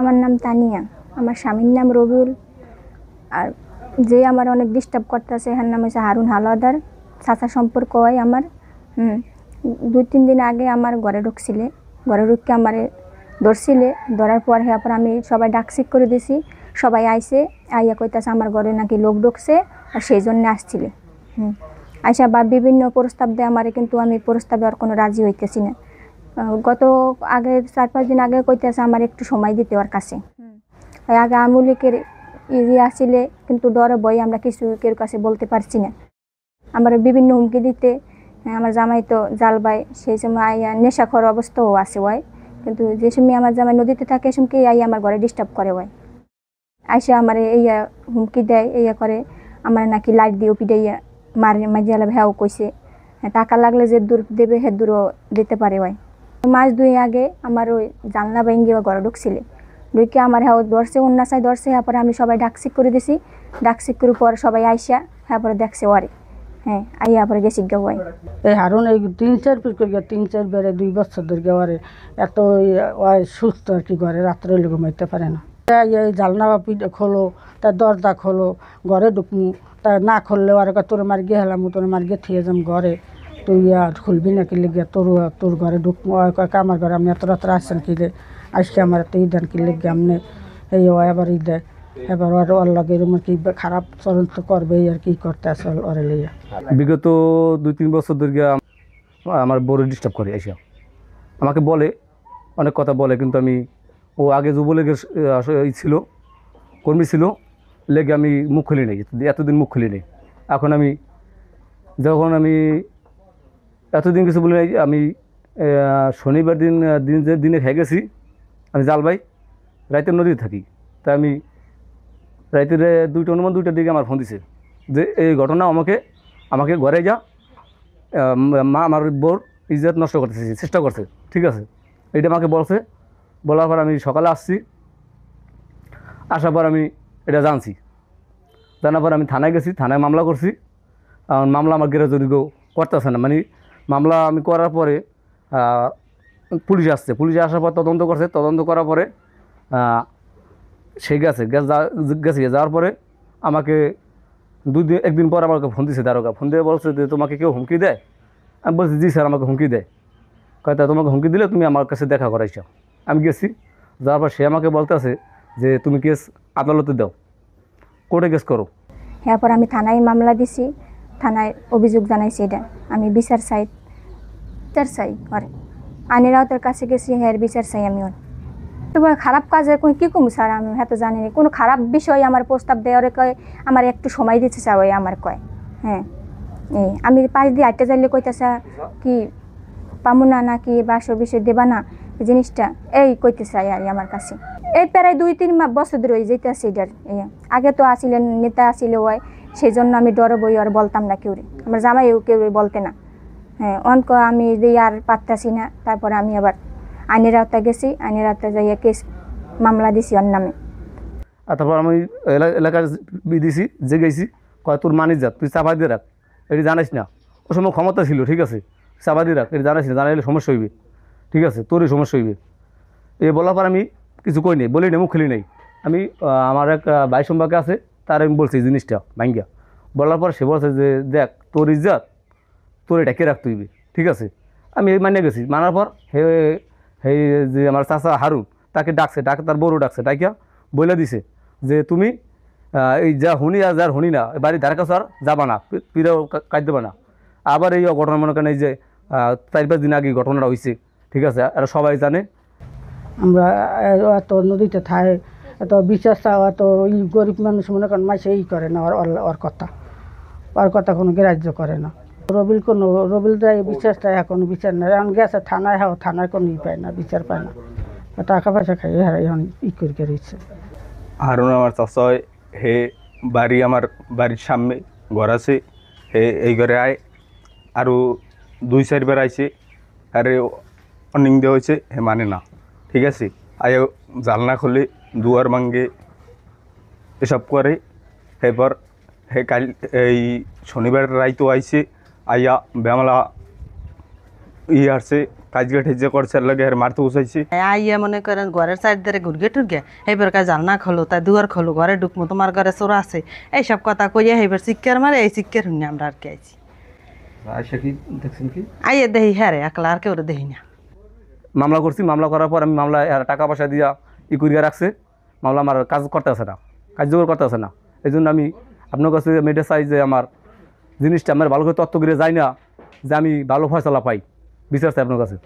আমার নাম তানিয়া, আমার স্বামীর নাম রবিউল। আর যে আমার অনেক ডিস্টার্ব করতেছে এর নাম হচ্ছে হারুন হালদার, চাচা সম্পর্ক হয় আমার। 2-3 দিন আগে আমার ঘরে ঢুকছিলে, ঘরে ঢুকে আমার ধরছিলে, ধরার পর পর আমি সবাই ডাকসিক করে দিছি। সবাই আইসে, আইয়া কইতাছে আমার ঘরে নাকি লোক ঢুকছে আর সেই জন্য আসছিলে। আইসা বা বিভিন্ন প্রস্তাব দেয় আমারে, কিন্তু আমি প্রস্তাবে আর কোনো রাজি হইতেছি না। গত আগে 4-5 দিন আগে কইতেছে আমার একটু সময় দিতে ওর কাছে। আগে আমুলিকের ইয়ে আসছিলে, কিন্তু ডরে ভয়ে আমরা কিছু কেউ কাছে বলতে পারছি না। আমার বিভিন্ন হুমকি দিতে, আমার জামাই তো জালবাই, সেই সময় আইয়া নেশাখোর অবস্থাও আছে ওই। কিন্তু যে সময় আমার জামাই নদীতে থাকে সে সময় আইয়া আমার ঘরে ডিস্টার্ব করে ওই। আইসা আমার এইয়া হুমকি দেয়, এইয়া করে আমার নাকি লাইট দিয়ে পিটাইয়া মারে, মাঝিয়ালা ভেও কইছে টাকা লাগলে যে দূর দেবে হে দূরও দিতে পারে ওই। মাস 2 আগে আমার ওই জানলা ভাঙ্গিয়ে ঘরে ঢুকছিলে, ঢুকে আমার হ্যাঁ ধরছে, অন্যাসায় ধরছে। তারপরে আমি সবাই ডাকসিক করে দিছি, ডাকসিক করে পর সবাই আইসা তারপরে দেখছে ওরে। হ্যাঁ, আইয়া পরে গেছি গাওয়াই। এই হারুন এই 3-4 পিস করে 3-4 বেড়ে 2 বছর ধরে গেওয়ারে এত সুস্থ আর কি, ঘরে রাত্রে হলে ঘুমাইতে পারে না। এই জালনা খোলো, তার দরজা খোলো, ঘরে ঢুকমু, তা না খুললে আর তোর মার গিয়ে হেলাম, তোর মার গিয়ে থিয়ে যাম ঘরে, তুই আর খুলবি নাকি লেগে তোর ঘরে ঢুকমু। আমার ঘরে আপনি এত রাত্রে আসছেন কি রে, আজকে আমার এত ঈদান কি লেগে আপনি এই এবার ঈদে এবার ওর লাগে এরকম কি খারাপ চরণ তো করবে আর কি করতে আসে ওরে লইয়া। বিগত 2-3 বছর ধরে আমার বড় ডিস্টার্ব করে এসে আমাকে বলে, অনেক কথা বলে, কিন্তু আমি ও আগে যুবলীগের ছিল, কর্মী ছিল, লেগে আমি মুখ খুলি নেই, এতদিন মুখ খুলি নেই। এখন যখন আমি এতদিন কিছু বলি নাই, আমি শনিবার দিনে খেয়ে গেছি, আমি জালবাই রাইতে নদীতে থাকি। তাই আমি রাইতে অনুমান 2টার দিকে আমার ফোন দিছে যে এই ঘটনা, আমাকে ঘরে যা, মা আমার বোর ইজ্জত নষ্ট করতে চেষ্টা করছে, ঠিক আছে, এইটা আমাকে বলছে। বলার পর আমি সকালে আসছি, আসার পর আমি এটা জানার পর আমি থানায় গেছি, থানায় মামলা করছি। মামলা আমার গ্যারেজযোগ্য করতেছে না, মানে মামলা আমি করার পরে পুলিশ আসছে, পুলিশ আসার পর তদন্ত করছে, তদন্ত করার পরে সে গেছে যাওয়ার পরে আমাকে 1 দিন পর আমাকে ফোন দিছে দারোগা, ফোন দিয়ে বলছে যে তোমাকে কেউ হুমকি দেয়। আমি বলছি জি স্যার, আমাকে হুমকি দেয়। কয় তা তোমাকে হুমকি দিলে তুমি আমার কাছে দেখা করাইছো। আমি গেছি, যাওয়ার পর সে আমাকে বলতেছে যে তুমি কেস আদালতে দাও, কোর্টে কেস করো। এরপর আমি থানায় মামলা দিছি, থানায় অভিযোগ জানাইছি। এটা আমি বিচার চাই করে আইনের আওতার কাছে গেছি, হ্যাঁ বিচার চাই আমি। খারাপ কাজে কী কম স্যার, আমি হ্যাঁ তো জানি না কোনো খারাপ বিষয় আমার প্রস্তাব দেওয়ারে কয় আমার একটু সময় দিতে চাই আমার কয়। হ্যাঁ, আমি 5 দিয়ে 8টা যাইলে কইতেছে কি পামু না নাকি বাসো বিষয় দেবা না, এই জিনিসটা এই কইতে চাই আর আমার কাছে। এই প্রায় 2-3 বছর ধরে ওই যেতে আছে এটার। আগে তো আসিলেন নেতা আসিলে ওই, সেই জন্য আমি ডরে বই আর বলতাম না কেউ, আমার জামাইও কেউ বলতে না। হ্যাঁ, অঙ্ক আমি দিয়ে আর পারতাছি না। তারপরে আমি আবার আইনের আওতায় গেছি, আইনের আওতায় যাইয়া কেস মামলা দিছি ওর নামে। আর তারপর আমি এলাকার দিছি, যে গেছি, কয় তোর মানি যা, তুই চাপা দিয়ে রাখ, এটি জানাইস না। ও সময় ক্ষমতা ছিল, ঠিক আছে, চাপা দিয়ে রাখ, এটি জানাইস না, জানাইলে সমস্যা হইবে, ঠিক আছে, তোরই সমস্যা হইবে। এই বলার পর আমি কিছু কই নাই, বলি নাই, মুখ খুলি নাই। আমি আমার এক ভাই সম্পর্কে আছে, তার আমি বলছি এই জিনিসটা ভাঙ্গিয়া। বলার পর সে বলছে যে দেখ তোর ইজ্জত তোর এটা কে রাখতে হইবে, ঠিক আছে। আমি মানিয়ে গেছি, মানার পর হে যে আমার চাচা হারুন তাকে ডাকছে, তার বড় ডাকছে, ডাকিয়া বলে দিছে যে তুমি এই যা হুনি আর যার হুনি না, বাড়ির ধারে কাছে আর যাবা না, পিড়াও কাজ দেবা না। আবার এই ঘটনা মনে করেন এই যে 4-5 দিন আগে ঘটনাটা হয়েছে, ঠিক আছে, আর সবাই জানে। আমরা এত নদীতে থাই, এত বিশ্বাস চাও, এত গরিব মানুষ মনে করেন মাসে করে না, ওর কথা কোনো গ্রাহ্য করে না। রবিল দেয় বিশ্বাসটা এখন বিচার না, এখন গেছে থানায়, থানায় কোনো পায় না, বিচার পায় না, টাকা পয়সা খাই এখন করে ইচ্ছে। হারুন আমার চাচা হয়, হে বাড়ি আমার বাড়ির সামনে ঘর আছে, হে এই ঘরে আয় আরও 2-4 বার আইছে, আরে অর্নিং দেওয়া হয়েছে, হে মানে না, ঠিক আছে। আয় জালনা খুলে দুয়ার ভাঙ্গে এসব করে। এরপর হে কাল এই শনিবার রাইতো আইছে, আইয়া বেমালা আসছে কাজকে ঠেজে করছে লাগে আর মারতে বসাইছি। আইয়া মনে করেন ঘরের সাইড ধরে ঘুরগে টুরগে এইবার কাজ জালনা খোলো তাই দুয়ার খোলো ঘরে ঢুকমো তোমার ঘরে চোরা আছে এইসব কথা কইয়া এইবার চিক্কার মারে এই চিক্কার শুনি আমরা আর কি আইছি। আয়সা কি দেখছেন কি আইয়া দেখি হ্যাঁ রে একলা আর কেউ দেখি না। মামলা করছি, মামলা করার পর আমি মামলা টাকা পয়সা দিয়া করিয়া রাখছে, মামলা আমার কাজ করতে আসে না, কার্যকর করতে আসে না। এই জন্য আমি আপনার কাছে মেয়েটা চাই যে আমার জিনিসটা আমার ভালো করে তত্ত্ব করে যায় না, যে আমি ভালো ফয়সলা পাই, বিচার চাই আপনার কাছে।